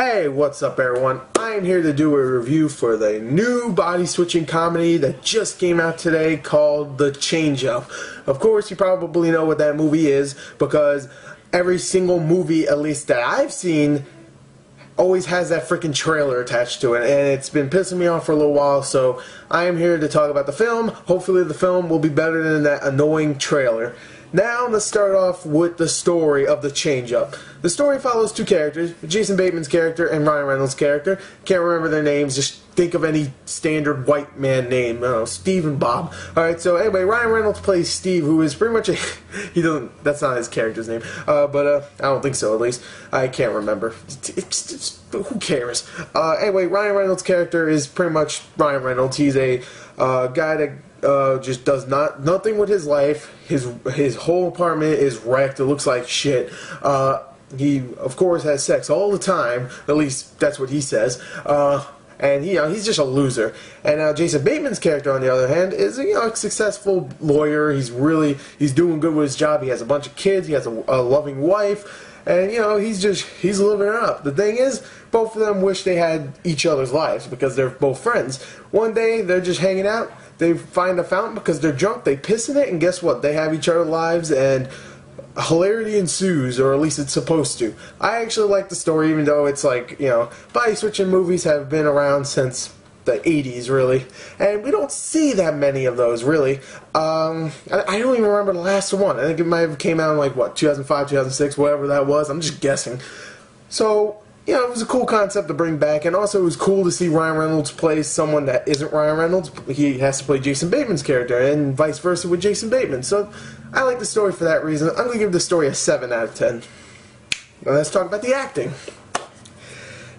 Hey, what's up everyone? I am here to do a review for the new body-switching comedy that just came out today called The Change-Up. Of course, you probably know what that movie is because every single movie, at least that I've seen, always has that freaking trailer attached to it, and it's been pissing me off for a little while, so I am here to talk about the film. Hopefully the film will be better than that annoying trailer. Now let's start off with the story of The Change-Up. The story follows two characters, Jason Bateman's character and Ryan Reynolds' character. Can't remember their names, just think of any standard white man name. I don't know, Steve and Bob. Alright, so anyway, Ryan Reynolds plays Steve, who is pretty much a... that's not his character's name. I don't think so, at least. I can't remember. Who cares? Anyway, Ryan Reynolds' character is pretty much Ryan Reynolds. He's a guy that just does nothing with his life. His whole apartment is wrecked. It looks like shit. He of course has sex all the time. At least that's what he says. And he's just a loser. And Jason Bateman's character, on the other hand, is a successful lawyer. He's doing good with his job. He has a bunch of kids. He has a loving wife. And he's living it up. The thing is, both of them wish they had each other's lives because they're both friends. One day they're just hanging out. They find a fountain because they're drunk. They piss in it, and guess what? They have each other's lives, and hilarity ensues, or at least it's supposed to. I actually like the story, even though it's like, body switching movies have been around since the 80s, really, and we don't see that many of those, really. I don't even remember the last one. I think it might have came out in, like, what, 2005, 2006, whatever that was. I'm just guessing. So, it was a cool concept to bring back, and also it was cool to see Ryan Reynolds play someone that isn't Ryan Reynolds. He has to play Jason Bateman's character, and vice versa with Jason Bateman. So, I like the story for that reason. I'm going to give the story a 7 out of 10. Now let's talk about the acting.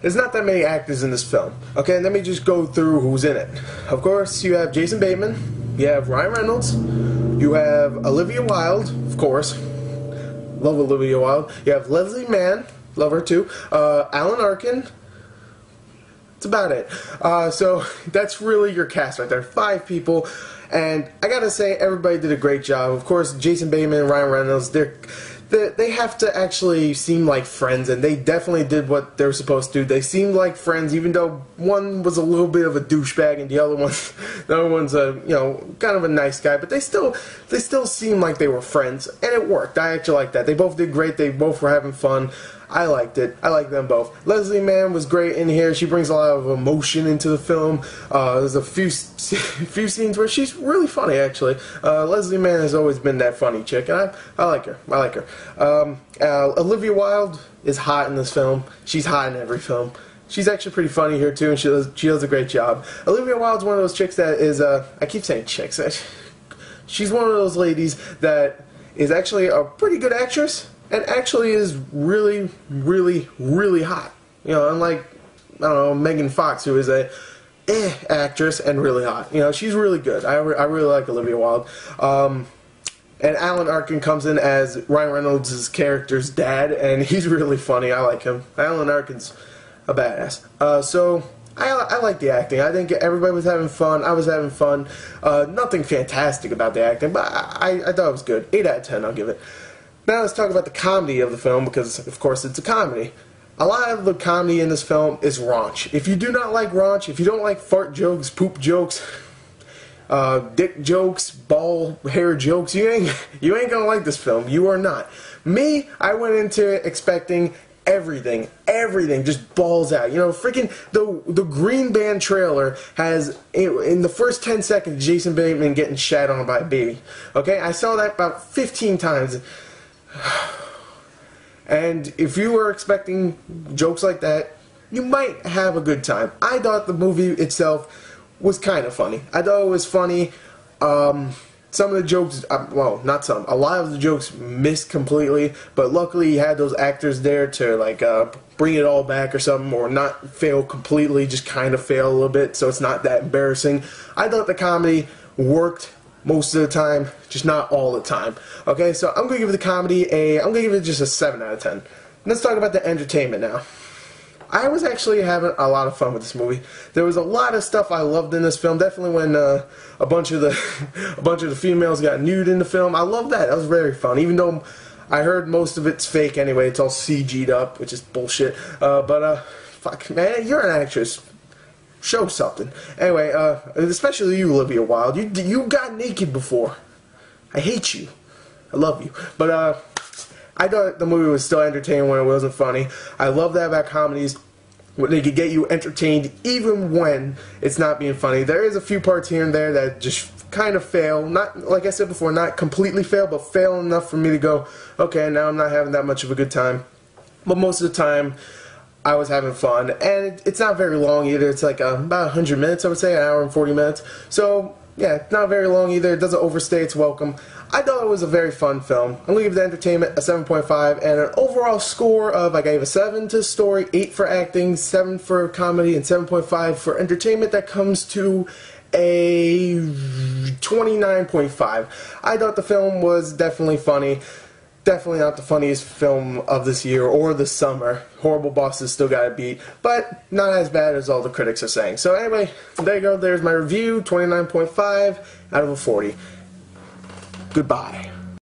There's not that many actors in this film. Okay, let me just go through who's in it. Of course, you have Jason Bateman, you have Ryan Reynolds, you have Olivia Wilde, of course. Love Olivia Wilde. You have Leslie Mann. Love her too. Alan Arkin. That's about it. So that's really your cast right there. 5 people. And I gotta say, everybody did a great job. Of course, Jason Bateman and Ryan Reynolds, they have to actually seem like friends, and they definitely did what they were supposed to do. They seemed like friends, even though one was a little bit of a douchebag and the other one's a kind of a nice guy. But they still seemed like they were friends, and it worked. I actually liked that. They both did great. They both were having fun. I liked it. I liked them both. Leslie Mann was great in here. She brings a lot of emotion into the film. There's a few scenes where she's really funny, actually. Leslie Mann has always been that funny chick, and I like her. I like her. Olivia Wilde is hot in this film. She's hot in every film. She's actually pretty funny here, too, and she does a great job. Olivia Wilde's one of those chicks that is, I keep saying chicks. She's one of those ladies that is actually a pretty good actress, and actually is really, really, really hot. Unlike, I don't know, Megan Fox, who is a actress and really hot. She's really good. I really like Olivia Wilde. And Alan Arkin comes in as Ryan Reynolds' character's dad, and he's really funny. I like him. Alan Arkin's a badass. So I like the acting. I think everybody was having fun. I was having fun. Nothing fantastic about the acting, but I thought it was good. 8 out of 10, I'll give it. Now let's talk about the comedy of the film, because of course it's a comedy. A lot of the comedy in this film is raunch. If you do not like raunch, if you don't like fart jokes, poop jokes, dick jokes, ball hair jokes, you ain't gonna like this film. You are not. Me, I went into it expecting everything, just balls out. Freaking the Green Band trailer has, in the first 10 seconds, Jason Bateman getting shat on by a baby. Okay, I saw that about 15 times. And if you were expecting jokes like that, you might have a good time. I thought the movie itself was kind of funny. I thought it was funny. Some of the jokes, well, not some, a lot of the jokes missed completely, but luckily you had those actors there to bring it all back or something, or not fail completely, just kind of fail a little bit, so it's not that embarrassing. I thought the comedy worked most of the time, just not all the time. Okay, so I'm going to give the comedy I'm going to give it just a 7 out of 10. Let's talk about the entertainment now. I was actually having a lot of fun with this movie. There was a lot of stuff I loved in this film. Definitely when a bunch of the females got nude in the film. I loved that. That was very fun. Even though I heard most of it's fake anyway. It's all CG'd up, which is bullshit. But Fuck, man, you're an actress. Show something. Anyway, especially you, Olivia Wilde. You got naked before. I hate you. I love you. But, I thought the movie was still entertaining when it wasn't funny. I love that about comedies. They could get you entertained even when it's not being funny. There is a few parts here and there that just kind of fail. Not, like I said before, not completely fail, but fail enough for me to go, okay, now I'm not having that much of a good time. But most of the time, I was having fun. And it's not very long either. It's like about 100 minutes, I would say, an hour and 40 minutes. So, yeah, not very long either. It doesn't overstay its welcome. I thought it was a very fun film. I'm going to give the entertainment a 7.5 and an overall score of, I gave a 7 to story, 8 for acting, 7 for comedy, and 7.5 for entertainment. That comes to a 29.5. I thought the film was definitely funny. Definitely not the funniest film of this year or the summer. Horrible Bosses still got it beat, but not as bad as all the critics are saying. So anyway, there you go. There's my review, 29.5 out of a 40. Goodbye.